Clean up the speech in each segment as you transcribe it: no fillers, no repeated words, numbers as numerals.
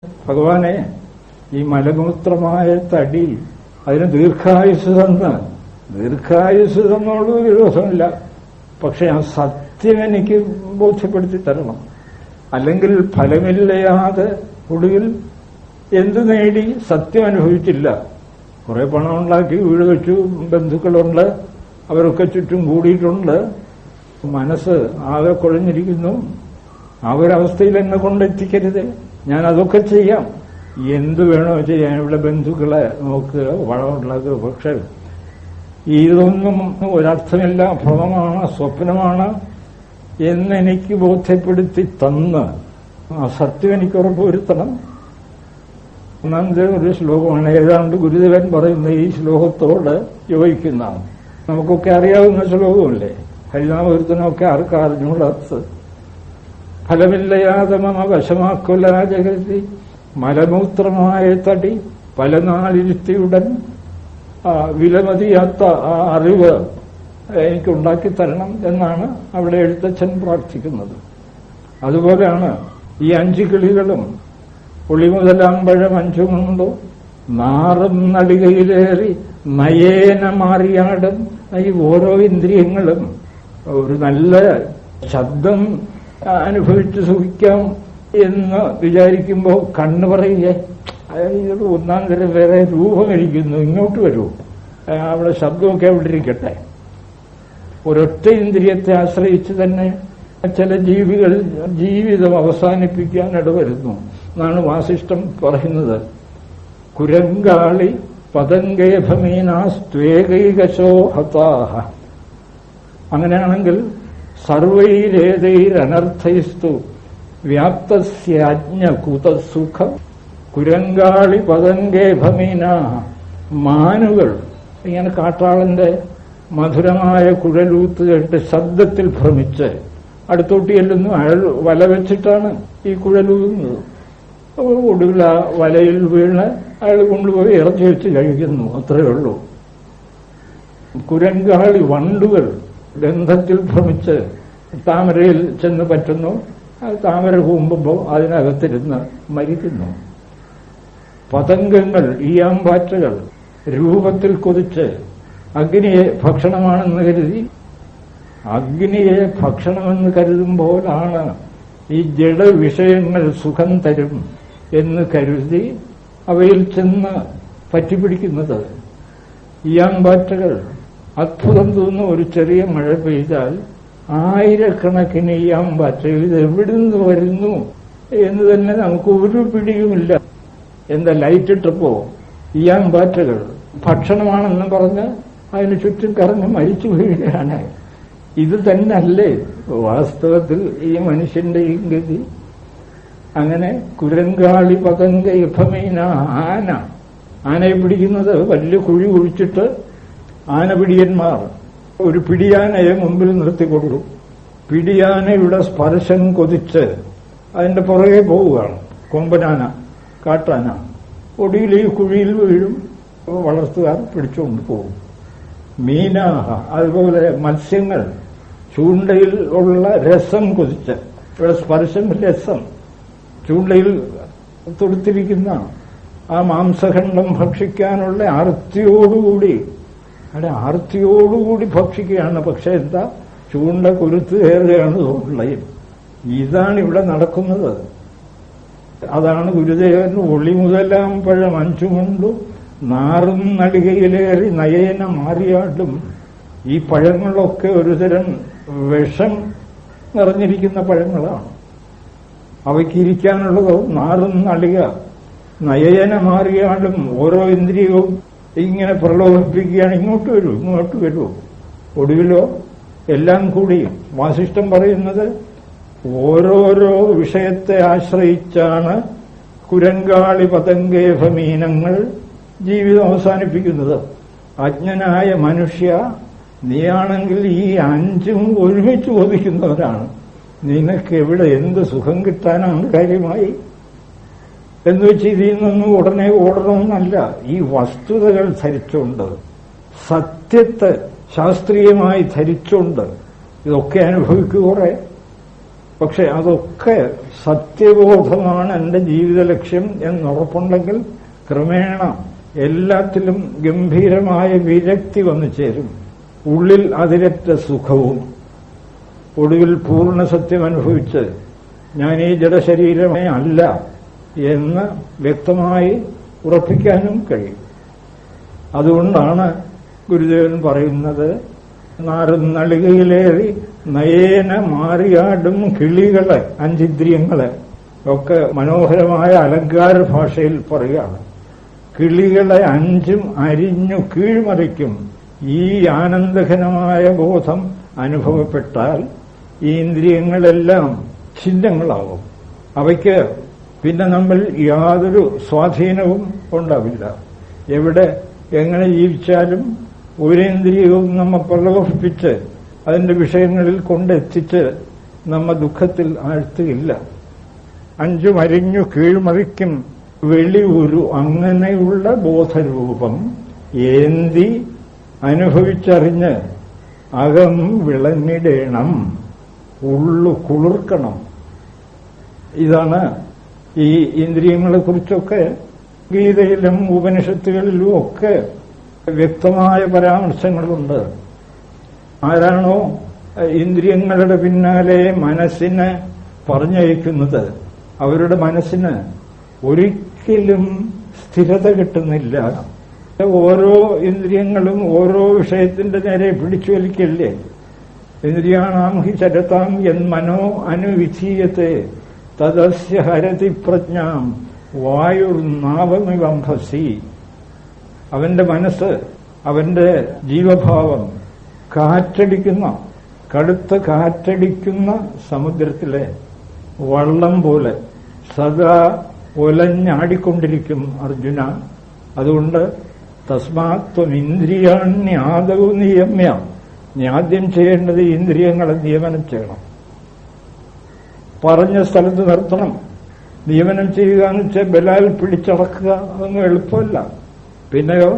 ഭഗവാനെ, ഈ മലമൂത്രമായ തടി അതിന് ദീർഘായുസ് തന്നോട് വിരോധമില്ല. പക്ഷെ ആ സത്യം എനിക്ക് ബോധ്യപ്പെടുത്തി തരണം. അല്ലെങ്കിൽ ഫലമില്ലയാതെ ഒടുവിൽ എന്തു നേടി? സത്യം അനുഭവിച്ചില്ല. കുറെ പണം ഉണ്ടാക്കി, വീട് വെച്ചു, ബന്ധുക്കളുണ്ട്, അവരൊക്കെ ചുറ്റും കൂടിയിട്ടുണ്ട്. മനസ്സ് ആകെ കുഴഞ്ഞിരിക്കുന്നു. ആ ഒരവസ്ഥയിൽ എന്നെ കൊണ്ടെത്തിക്കരുത്. ഞാൻ അതൊക്കെ ചെയ്യാം, എന്തു വേണോ ചെയ്യാൻ. ഇവിടെ ബന്ധുക്കളെ നോക്കുക, വളമുണ്ടാക്കുക. പക്ഷെ ഇതൊന്നും ഒരർത്ഥമില്ല, ഭ്രമമാണ്, സ്വപ്നമാണ് എന്നെനിക്ക് ബോധ്യപ്പെടുത്തി തന്ന് ആ സത്യം എനിക്ക് ഉറപ്പുവരുത്തണം. ഒന്നാമത്തെ ഒരു ശ്ലോകമാണ്, ഏതാണ്ട് ഗുരുദേവൻ പറയുന്ന ഈ ശ്ലോകത്തോട് യോജിക്കുന്നതാണ്. നമുക്കൊക്കെ അറിയാവുന്ന ശ്ലോകമല്ലേ? ഹരിനാമകീർത്തനമൊക്കെ ആർക്കും അറിഞ്ഞുകൂടാത്ത. ഫലമില്ലയാതെ മമ വശമാക്കൊല ജഗതി, മലമൂത്രമായ തടി പല നാളിരുത്തിയുടൻ വിലമതിയാത്ത ആ അറിവ് എനിക്കുണ്ടാക്കി തരണം എന്നാണ് അവിടെ എഴുത്തച്ഛൻ പ്രാർത്ഥിക്കുന്നത്. അതുപോലെയാണ് ഈ 5 കിളികളും ഒളിമുതലാമ്പഴം 5 കൊണ്ടു നാറും നടികയിലേറി നയേന മാറിയാടും. ഈ ഓരോ ഇന്ദ്രിയങ്ങളും ഒരു നല്ല ശബ്ദം അനുഭവിച്ച് സുഖിക്കാം എന്ന് വിചാരിക്കുമ്പോൾ കണ്ണ് പറയുകയെ ഇത് ഒന്നാം തരം വേറെ രൂപമിരിക്കുന്നു, ഇങ്ങോട്ട് വരൂ, അവിടെ ശബ്ദമൊക്കെ അവിടെ ഇരിക്കട്ടെ. ഒരൊറ്റ ഇന്ദ്രിയത്തെ ആശ്രയിച്ച് തന്നെ ചില ജീവികൾ ജീവിതം അവസാനിപ്പിക്കാൻ ഇടവരുന്നു എന്നാണ് വാസിഷ്ഠം പറയുന്നത്. കുരങ്കാളി പതംഗേഭമീനാസ്ത്വേകൈകശോ ഹതാഹ. അങ്ങനെയാണെങ്കിൽ സർവൈരേതൈരനർത്ഥൈസ്തു വ്യാപ്തസ്യാജ്ഞ കുതസുഖം. കുരങ്കാളി പതംഗേഭമീന. മാനുകൾ ഇങ്ങനെ കാട്ടാളന്റെ മധുരമായ കുഴലൂത്ത് കേട്ട് ശബ്ദത്തിൽ ഭ്രമിച്ച് അടുത്തോട്ട് ചെല്ലുന്നു. അയാൾ വല വെച്ചിട്ടാണ് ഈ കുഴലൂതുന്നത്. ഒടുവിൽ ആ വലയിൽ വീണ് അയാൾ കൊണ്ടുപോയി ഇറച്ചി വെച്ച് കഴിക്കുന്നു. അത്രയേ ഉള്ളൂ. കുരങ്കാളി വണ്ടുകൾ ഗന്ധത്തിൽ ഭ്രമിച്ച് താമരയിൽ ചെന്ന് പറ്റുന്നു. താമര കൂമ്പുമ്പോൾ അതിനകത്തിരുന്ന് മരിക്കുന്നു. പതംഗങ്ങൾ, ഈയാമ്പാറ്റകൾ രൂപത്തിൽ കൊതിച്ച് അഗ്നിയെ ഭക്ഷണമാണെന്ന് കരുതി, അഗ്നിയെ ഭക്ഷണമെന്ന് കരുതുമ്പോഴാണ് ഈ ജഡവിഷയങ്ങൾ സുഖം തരും എന്ന് കരുതി അവയിൽ ചെന്ന് പറ്റിപ്പിടിക്കുന്നത്. ഈയാമ്പാറ്റകൾ അത്ഭുതം തോന്നുന്ന ഒരു ചെറിയ മഴ പെയ്താൽ ആയിരക്കണക്കിന് ഈയാമ്പാറ്റകൾ ഇത് എവിടുന്ന് വരുന്നു എന്ന് തന്നെ നമുക്ക് ഒരു പിടിയുമില്ല. എന്താ ലൈറ്റിട്ടപ്പോ ഈയാമ്പാറ്റകൾ ഭക്ഷണമാണെന്ന് പറഞ്ഞ് അതിന് ചുറ്റും കറങ്ങി മരിച്ചു വീഴുകയാണ്. ഇത് തന്നെയല്ലേ വാസ്തവത്തിൽ ഈ മനുഷ്യന്റെ ഈ ഗതി? അങ്ങനെ കുരങ്കാളി പതംഗ ഇഫമീന. ആനയെ പിടിക്കുന്നത് വലിയ കുഴി കുഴിച്ചിട്ട് ആനപിടിയന്മാർ ഒരു പിടിയാനയെ മുമ്പിൽ നിർത്തിക്കൊടുക്കും. പിടിയാനയുടെ സ്പർശം കൊതിച്ച് അതിന്റെ പുറകെ പോവുകയാണ് കൊമ്പനാന, കാട്ടാന. ഒടുവിൽ ഈ കുഴിയിൽ വീഴും. വളർത്തുകാർ പിടിച്ചുകൊണ്ട് പോകും. മീനാഹ, അതുപോലെ മത്സ്യങ്ങൾ ചൂണ്ടയിൽ ഉള്ള രസം കൊതിച്ച്, ഇവിടെ സ്പർശം രസം, ചൂണ്ടയിൽ തൊടുത്തിരിക്കുന്ന ആ മാംസഖണ്ഡം ഭക്ഷിക്കാനുള്ള ആർത്തിയോടുകൂടി ഭക്ഷിക്കുകയാണ്. പക്ഷെ എന്താ, ചൂണ്ട കുരുത്ത് കയറുകയാണ് തോന്നുള്ളത്. ഇതാണ് ഇവിടെ നടക്കുന്നത്. അതാണ് ഗുരുദേവൻ ഒളി മുതലാം പഴം 5 കൊണ്ടു നാറും നടികയിലേറി നയേന മാറിയാടും. ഈ പഴങ്ങളൊക്കെ ഒരുതരം വിഷം നിറഞ്ഞിരിക്കുന്ന പഴങ്ങളാണ്. അവയ്ക്ക് ഇരിക്കാനുള്ളത് നാറും നടിക, നയേന മാറിയാടും. ഓരോ ഇന്ദ്രിയവും ഇങ്ങനെ പ്രലോഭിപ്പിക്കുകയാണ്, ഇങ്ങോട്ട് വരൂ. ഒടുവിലോ എല്ലാം കൂടി വാസിഷ്ഠം പറയുന്നത് ഓരോരോ വിഷയത്തെ ആശ്രയിച്ചാണ് കുരങ്കാളി പതംഗേഭമീനങ്ങൾ ജീവിതം അവസാനിപ്പിക്കുന്നത്. അജ്ഞനായ മനുഷ്യ, നീയാണെങ്കിൽ ഈ 5ഉം ഒരുമിച്ച് ബോധിക്കുന്നവരാണ്. നിനക്ക് എവിടെ എന്ത് സുഖം കിട്ടാനാണ് കാര്യമായി എന്ന് വെച്ച് ഇതിൽ നിന്നും ഉടനെ ഓടണമെന്നല്ല. ഈ വസ്തുതകൾ ധരിച്ചുകൊണ്ട്, സത്യത്തെ ശാസ്ത്രീയമായി ധരിച്ചുകൊണ്ട് ഇതൊക്കെ അനുഭവിക്കുക. കുറെ പക്ഷെ അതൊക്കെ സത്യബോധമാണ് എന്റെ ജീവിത ലക്ഷ്യം എന്നുറപ്പുണ്ടെങ്കിൽ ക്രമേണ എല്ലാത്തിലും ഗംഭീരമായ വിരക്തി വന്നു ചേരും. ഉള്ളിൽ അതിരറ്റ സുഖവും ഒടുവിൽ പൂർണ്ണ സത്യം അനുഭവിച്ച് ഞാൻ ഈ ജഡശരീരമേ അല്ല എന്ന് വ്യക്തമായി ഉറപ്പിക്കാനും കഴിയും. അതുകൊണ്ടാണ് ഗുരുദേവൻ പറയുന്നത്, നാറുന്നളികയിലേറി നയേന മാറിയാടും കിളികളെ, അഞ്ചിന്ദ്രിയങ്ങളെ ഒക്കെ മനോഹരമായ അലങ്കാര ഭാഷയിൽ പറയുകയാണ്. കിളികളെ അഞ്ചും അരിഞ്ഞു കീഴ്മറിക്കും. ഈ ആനന്ദഘനമായ ബോധം അനുഭവപ്പെട്ടാൽ ഈ ഇന്ദ്രിയങ്ങളെല്ലാം ഛിന്നങ്ങളാവും. അവയ്ക്ക് പിന്നെ നമ്മൾ യാതൊരു സ്വാധീനവും ഉണ്ടാവില്ല. എവിടെ എങ്ങനെ ജീവിച്ചാലും ഒരേന്ദ്രിയവും നമ്മെ പ്രലോഭിപ്പിച്ച് അതിന്റെ വിഷയങ്ങളിൽ കൊണ്ടെത്തിച്ച് നമ്മ ദുഃഖത്തിൽ ആഴ്ത്തുകയില്ല. അഞ്ചും അരിഞ്ഞു കീഴ്മറിക്കും വെളിയൊരു അങ്ങനെയുള്ള ബോധരൂപം ഏന്തി അനുഭവിച്ചറിഞ്ഞ് അകം വിളങ്ങിടേണം, ഉള്ളു കുളിർക്കണം. ഇതാണ് ഈ ഇന്ദ്രിയങ്ങളെക്കുറിച്ചൊക്കെ ഗീതയിലും ഉപനിഷത്തുകളിലും ഒക്കെ വ്യക്തമായ പരാമർശങ്ങളുണ്ട്. ആരാണോ ഇന്ദ്രിയങ്ങളുടെ പിന്നാലെ മനസ്സിനെ പറഞ്ഞയക്കുന്നത് അവരുടെ മനസ്സിന് ഒരിക്കലും സ്ഥിരത കിട്ടുന്നില്ല. ഓരോ ഇന്ദ്രിയങ്ങളും ഓരോ വിഷയത്തിന്റെ നേരെ പിടിച്ചു വലിക്കല്ലേ. ഇന്ദ്രിയാണാം ഹി ചരതാം യന്മനോ അനുവിധീയത്തെ തദസ്യ ഹരതി പ്രജ്ഞാം വായുർനാവമിവംഭസി. അവന്റെ മനസ്സ്, അവന്റെ ജീവഭാവം കാറ്റടിക്കുന്ന, കടുത്ത കാറ്റടിക്കുന്ന സമുദ്രത്തിലെ വള്ളം പോലെ സദാ ഒലഞ്ഞാടിക്കൊണ്ടിരിക്കും അർജുന. അതുകൊണ്ട് തസ്മാത്വം ഇന്ദ്രിയാണ്യാദൗ നിയമ്യ. നീ ആദ്യം ചെയ്യേണ്ടത് ഇന്ദ്രിയങ്ങളെ നിയമനം ചെയ്യണം. പറഞ്ഞ സ്ഥലത്ത് നിർത്തണം. നിയമനം ചെയ്യുക എന്ന് വെച്ചാൽ ബലാൽ പിടിച്ചടക്കുക, അതൊന്നും എളുപ്പമല്ല. പിന്നെയോ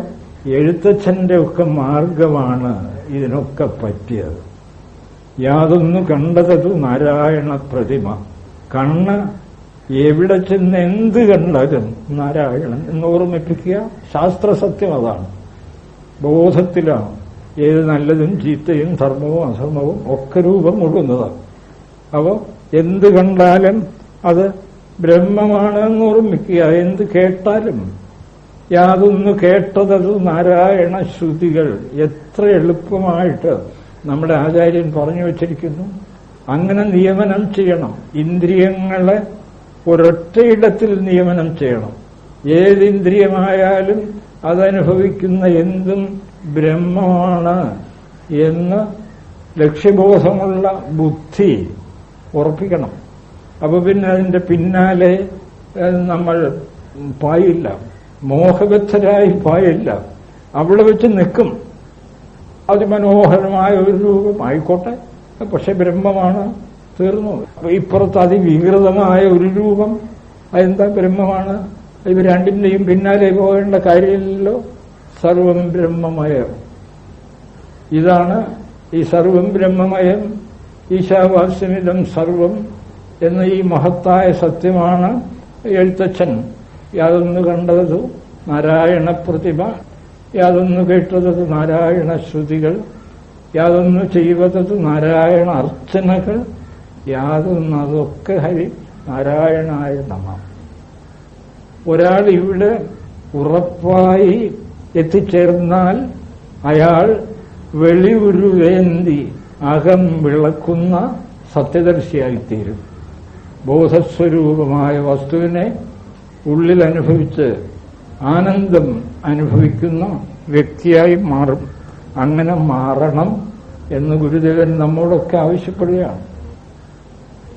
എഴുത്തച്ഛന്റെ ഒക്കെ മാർഗമാണ് ഇതിനൊക്കെ പറ്റിയത്. യാതൊന്നു കണ്ടതതു നാരായണ പ്രതിമ. കണ്ണ് എവിടെ ചെന്ന് എന്ത് കണ്ടാലും നാരായണൻ എന്ന് ഓർമ്മിപ്പിക്കുക. ശാസ്ത്രസത്യം അതാണ്. ബോധത്തിലാണ് ഏത് നല്ലതും ചീത്തയും ധർമ്മവും അധർമ്മവും ഒക്കെ രൂപം കൊള്ളുന്നതാണ്. അപ്പോൾ എന്ത് കണ്ടാലും അത് ബ്രഹ്മമാണ് എന്ന് ഓർമ്മിക്കുക. എന്ത് കേട്ടാലും യാതൊന്നു കേട്ടതത് നാരായണ ശ്രുതികൾ. എത്ര എളുപ്പമായിട്ട് നമ്മുടെ ആചാര്യൻ പറഞ്ഞു വച്ചിരിക്കുന്നു. അങ്ങനെ നിയമനം ചെയ്യണം. ഇന്ദ്രിയങ്ങളെ ഒരൊറ്റയിടത്തിൽ നിയമനം ചെയ്യണം. ഏതിന്ദ്രിയമായാലും അതനുഭവിക്കുന്ന എന്തും ബ്രഹ്മമാണ് എന്ന് ലക്ഷ്യബോധമുള്ള ബുദ്ധി ഉറപ്പിക്കണം. അപ്പൊ പിന്നെ അതിന്റെ പിന്നാലെ നമ്മൾ പായില്ല, മോഹബദ്ധരായി പായില്ല. അവിടെ വെച്ച് നിൽക്കും. അതിമനോഹരമായ ഒരു രൂപം ആയിക്കോട്ടെ, പക്ഷെ ബ്രഹ്മമാണ്, തീർന്നു. ഇപ്പുറത്ത് അതിവികൃതമായ ഒരു രൂപം, അതെന്താ ബ്രഹ്മമാണ്. ഇവ രണ്ടിന്റെയും പിന്നാലെ പോകേണ്ട കാര്യമില്ലല്ലോ. സർവം ബ്രഹ്മമയം. ഇതാണ് ഈ സർവം ബ്രഹ്മമയം ഈശാവാസ്യമിതം സർവം എന്ന ഈ മഹത്തായ സത്യമാണ് എഴുത്തച്ഛൻ യാതൊന്നു കണ്ടത് നാരായണ പ്രതിമ, യാതൊന്നു കേട്ടത് നാരായണ ശ്രുതികൾ, യാതൊന്നു ചെയ്വതത് നാരായണ അർച്ചനകൾ, യാതൊന്നു അതൊക്കെ ഹരി നാരായണായ നമ. ഒരാൾ ഇവിടെ ഉറപ്പായി എത്തിച്ചേർന്നാൽ അയാൾ വെളിവുരുവേന്തി അകം വിളക്കുന്ന സത്യദർശിയായിത്തീരും. ബോധസ്വരൂപമായ വസ്തുവിനെ ഉള്ളിൽ അനുഭവിച്ച് ആനന്ദം അനുഭവിക്കുന്ന വ്യക്തിയായി മാറും. അങ്ങനെ മാറണം എന്ന് ഗുരുദേവൻ നമ്മോടൊക്കെ ആവശ്യപ്പെടുകയാണ്.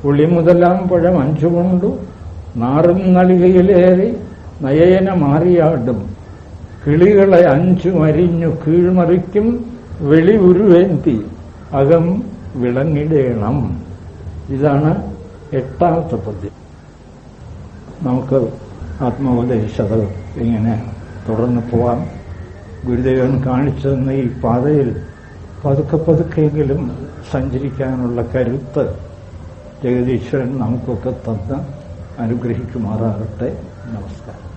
ഉളി മുതലാം പഴം അഞ്ചുകൊണ്ടു നാറും നളികയിലേറി നയേന മാറിയാടും കിളികളെ അഞ്ചും അരിഞ്ഞു കീഴ്മറിക്കും വെളിവുരുവേന്തി അകം വിളങ്ങിടേണം. ഇതാണ് 8ാമത്തെ പദ്യം. നമുക്ക് ആത്മോപദേശത് ഇങ്ങനെ തുടർന്ന് പോവാം. ഗുരുദേവൻ കാണിച്ചു തന്ന ഈ പാതയിൽ പതുക്കെ പതുക്കെയെങ്കിലും സഞ്ചരിക്കാനുള്ള കരുത്ത് ജഗദീശ്വരൻ നമുക്കൊക്കെ തന്ന് അനുഗ്രഹിക്കുമാറാകട്ടെ. നമസ്കാരം.